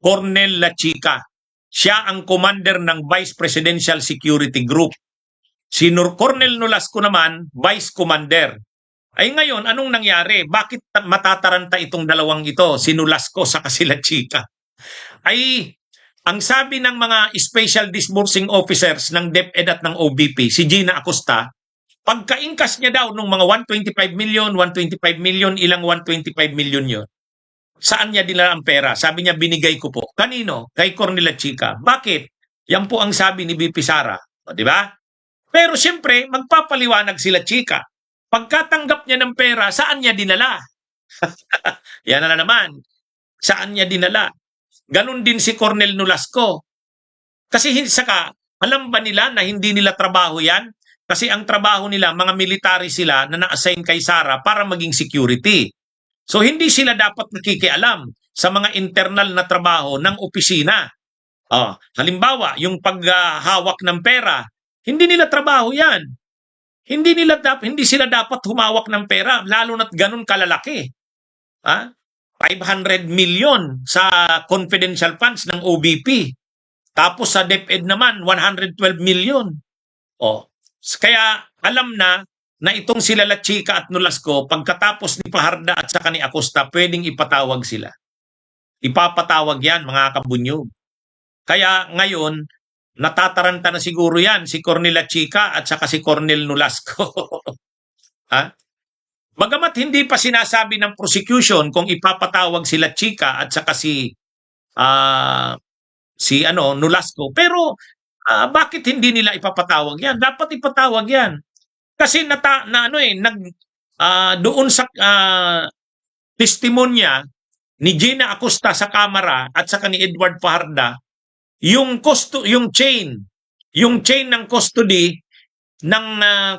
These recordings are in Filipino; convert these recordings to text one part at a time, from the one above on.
Cornel La Chica. Siya ang commander ng Vice Presidential Security Group. Si Cornel Nolasco naman, Vice Commander. Ay ngayon, anong nangyari? Bakit matataranta itong dalawang ito, si Nolasco sa si La Chica? Ay, ang sabi ng mga Special Disbursing Officers ng DepEd at ng OBP, si Gina Acosta, pagka-ingkas niya daw ng mga 125 million, ilang 125 million yun. Saan niya dinala ang pera? Sabi niya, binigay ko po. Kanino? Kay Cornel La Chica. Bakit? Yan po ang sabi ni BP Sara. O, di ba? Pero siyempre, magpapaliwanag si La Chica. Pagkatanggap niya ng pera, saan niya dinala? Yan na naman. Saan niya dinala? Ganon din si Cornel Nolasco. Kasi saka, alam ba nila na hindi nila trabaho yan? Kasi ang trabaho nila, mga military sila na na-assign kay Sara para maging security. So hindi sila dapat nakikialam sa mga internal na trabaho ng opisina. Halimbawa, yung paghawak ng pera, hindi nila trabaho yan. Hindi sila dapat humawak ng pera, lalo na't ganun kalalaki. 500 million sa confidential funds ng OBP. Tapos sa DepEd naman, 112 million. Kaya alam na itong sila La Chica at Nolasco, pagkatapos ni Paharda at saka ni Acosta, pwedeng ipatawag sila. Ipapatawag yan, mga kabunyog. Kaya ngayon, natataranta na siguro yan, si Cornel La Chica at saka si Cornel Nolasco. Bagamat hindi pa sinasabi ng prosecution kung ipapatawag si La Chica at saka si Nolasco, pero bakit hindi nila ipapatawag yan? Dapat ipatawag yan. Kasi doon sa testimonya ni Gina Acosta sa kamera at saka ni Edward Paharda, yung chain ng custody ng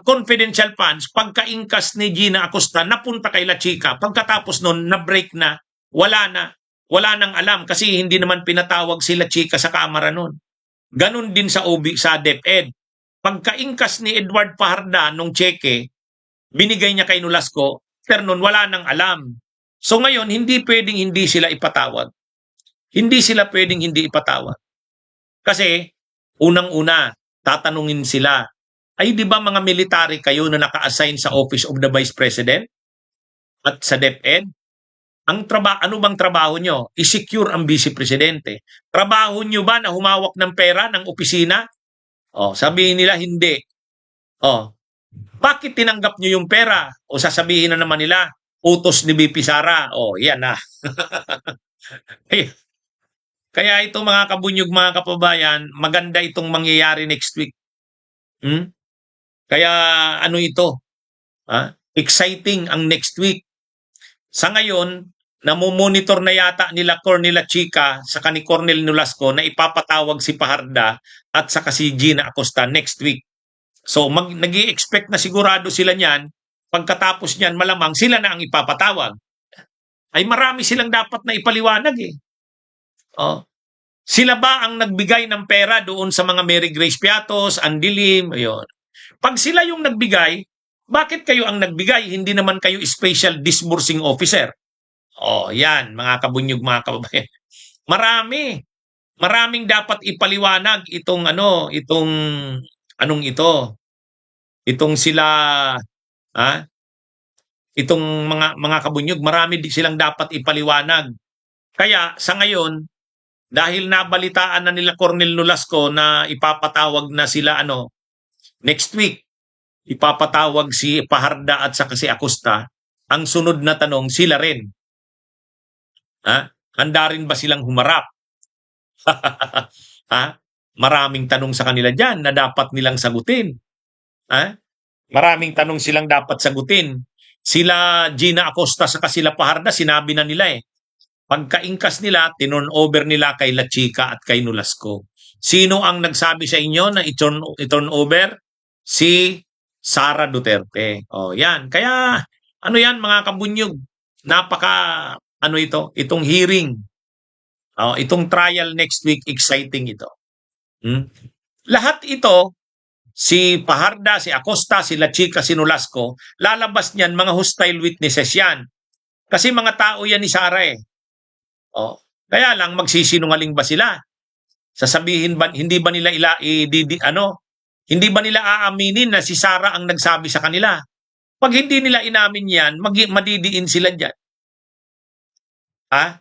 confidential funds, pagka-ingkas ni Gina Acosta, napunta kay La Chica. Pagkatapos nun, na-break na, wala nang alam kasi hindi naman pinatawag si La Chica sa kamera nun. Ganun din sa DepEd. Pagka-ingkas ni Edward Paharda nung cheque, binigay niya kay Nolasco, pero nun wala nang alam. So ngayon, hindi pwedeng hindi sila ipatawag. Hindi sila pwedeng hindi ipatawag. Kasi, unang-una, tatanungin sila, ay di ba mga military kayo na naka-assign sa Office of the Vice President at sa DepEd? Ano bang trabaho nyo? I-secure ang Vice Presidente. Trabaho nyo ba na humawak ng pera ng opisina? Sabihin nila hindi. Bakit tinanggap nyo yung pera? O sasabihin na naman nila, utos ni BP Sara. Yan na. Kaya ito mga kabunyog, mga kapabayan, maganda itong mangyayari next week. Kaya ano ito? Exciting ang next week. Sa ngayon, namumonitor na yata nila Cornel La Chica sa ni Cornel Nolasco na ipapatawag si Paharda at saka si Gina Acosta next week. So nag-i-expect na sigurado sila niyan, pagkatapos niyan malamang sila na ang ipapatawag. Ay marami silang dapat na ipaliwanag eh. Sila ba ang nagbigay ng pera doon sa mga Mary Grace Piatos, Andilim, ayun. Pag sila yung nagbigay, bakit kayo ang nagbigay? Hindi naman kayo Special Disbursing Officer. Yan, mga kabunyog, mga kababayan. Maraming dapat ipaliwanag itong sila, itong mga kabunyog, marami silang dapat ipaliwanag. Kaya sa ngayon, dahil nabalitaan na nila Cornel Nolasco na ipapatawag na sila next week, ipapatawag si Paharda at saka si Acosta, ang sunod na tanong, sila rin. Handa rin ba silang humarap? Maraming tanong sa kanila dyan na dapat nilang sagutin. Maraming tanong silang dapat sagutin. Sila Gina Acosta sa sila Paharda, sinabi na nila pagka-ingkas nila, tinon over nila kay La Chica at kay Nolasco. Sino ang nagsabi sa inyo na i-turn over? Si Sara Duterte. Yan. Kaya, yan mga kabunyog? Itong hearing. Itong trial next week, exciting ito. Lahat ito, si Paharda, si Acosta, si La Chica, si Nolasco, lalabas niyan, mga hostile witnesses yan. Kasi mga tao yan ni Sara Kaya lang, magsisinungaling ba sila? Sasabihin ba, hindi ba nila hindi ba nila aaminin na si Sara ang nagsabi sa kanila? Pag hindi nila inamin yan, madidiin sila dyan. Ha?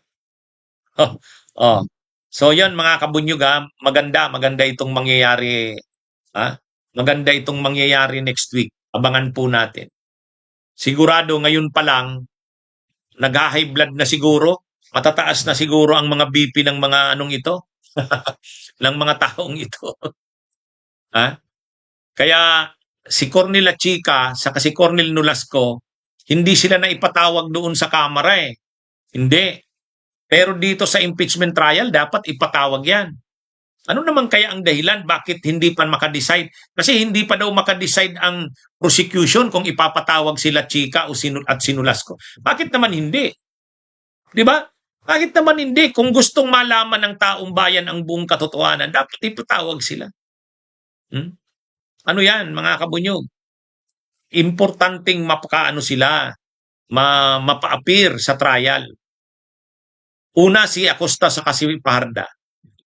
Oh, oh. So yan mga kabunyog ha, maganda itong mangyayari. Ha? Maganda itong mangyayari next week. Abangan po natin. Sigurado ngayon pa lang, nag-high blood na siguro, matataas na siguro ang mga BP ng mga anong ito, ng mga taong ito. Ha? Kaya si Cornel Chica saka si Cornel Nolasco, hindi sila na ipatawag doon sa kamara eh. Hindi. Pero dito sa impeachment trial, dapat ipatawag yan. Ano naman kaya ang dahilan bakit hindi pa makadecide? Kasi hindi pa daw makadecide ang prosecution kung ipapatawag sila Chica at Sinulasco. Bakit naman hindi? Di ba? Bakit naman hindi? Kung gustong malaman ng taong bayan ang buong katotohanan, dapat ipatawag sila. Ano yan, mga kabunyog? Importanteng mapakaano sila, mapa-appear sa trial. Una si Acosta sa si Paharda.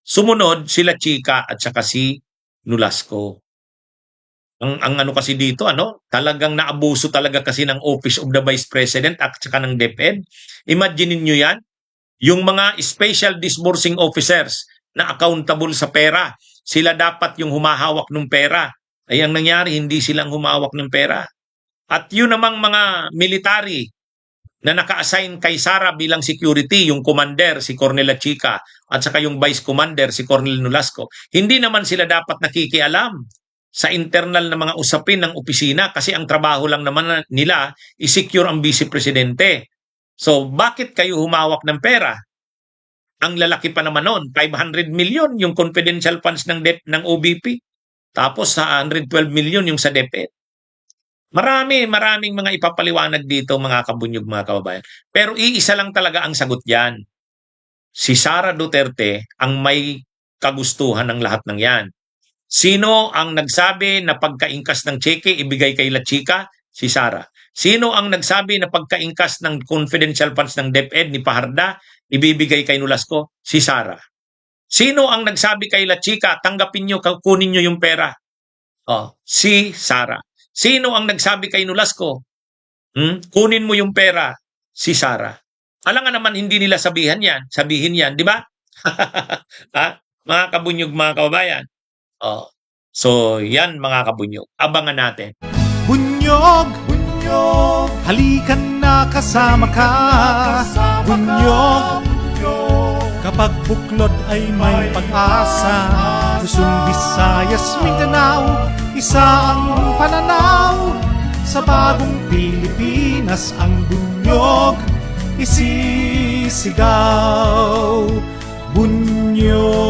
Sumunod sila Chica at saka si Nolasco. Ang ano kasi dito, talagang naabuso talaga kasi ng Office of the Vice President at saka ng DepEd. Imagine niyo yan, yung mga special disbursing officers na accountable sa pera, sila dapat yung humahawak ng pera. Ay ang nangyari, hindi silang humawak ng pera. At yun namang mga military na naka-assign kay Sara bilang security, yung commander si Cornel Chica at saka yung vice commander si Cornel Nolasco, hindi naman sila dapat nakikialam sa internal na mga usapin ng opisina kasi ang trabaho lang naman nila i-secure ang vice presidente. So bakit kayo humawak ng pera? Ang lalaki pa naman noon, 500 million yung confidential funds ng OBP. Tapos sa 112 million yung sa DepEd. Maraming mga ipapaliwanag dito mga kabunyog, mga kababayan. Pero iisa lang talaga ang sagot diyan. Si Sara Duterte ang may kagustuhan ng lahat ng yan. Sino ang nagsabi na pagkaingkas ng cheque ibigay kay La Chica? Si Sara. Sino ang nagsabi na pagkaingkas ng confidential funds ng DepEd ni Paharda ibibigay kay Nolasco? Si Sara. Sino ang nagsabi kay La Chica, tanggapin nyo, kunin nyo yung pera? Si Sara. Sino ang nagsabi kay Nolasco, kunin mo yung pera? Si Sara. Alam nga naman hindi nila sabihin yan, di ba? Mga kabunyog, mga kababayan. So, yan mga kabunyog. Abangan natin. Bunyog, bunyog, halikan na kasama ka. Bunyog, kapag buklod ay may pag-asa. Luzon, Visayas, Mindanao, isa ang pananaw. Sa bagong Pilipinas ang bunyog isisigaw. Bunyog.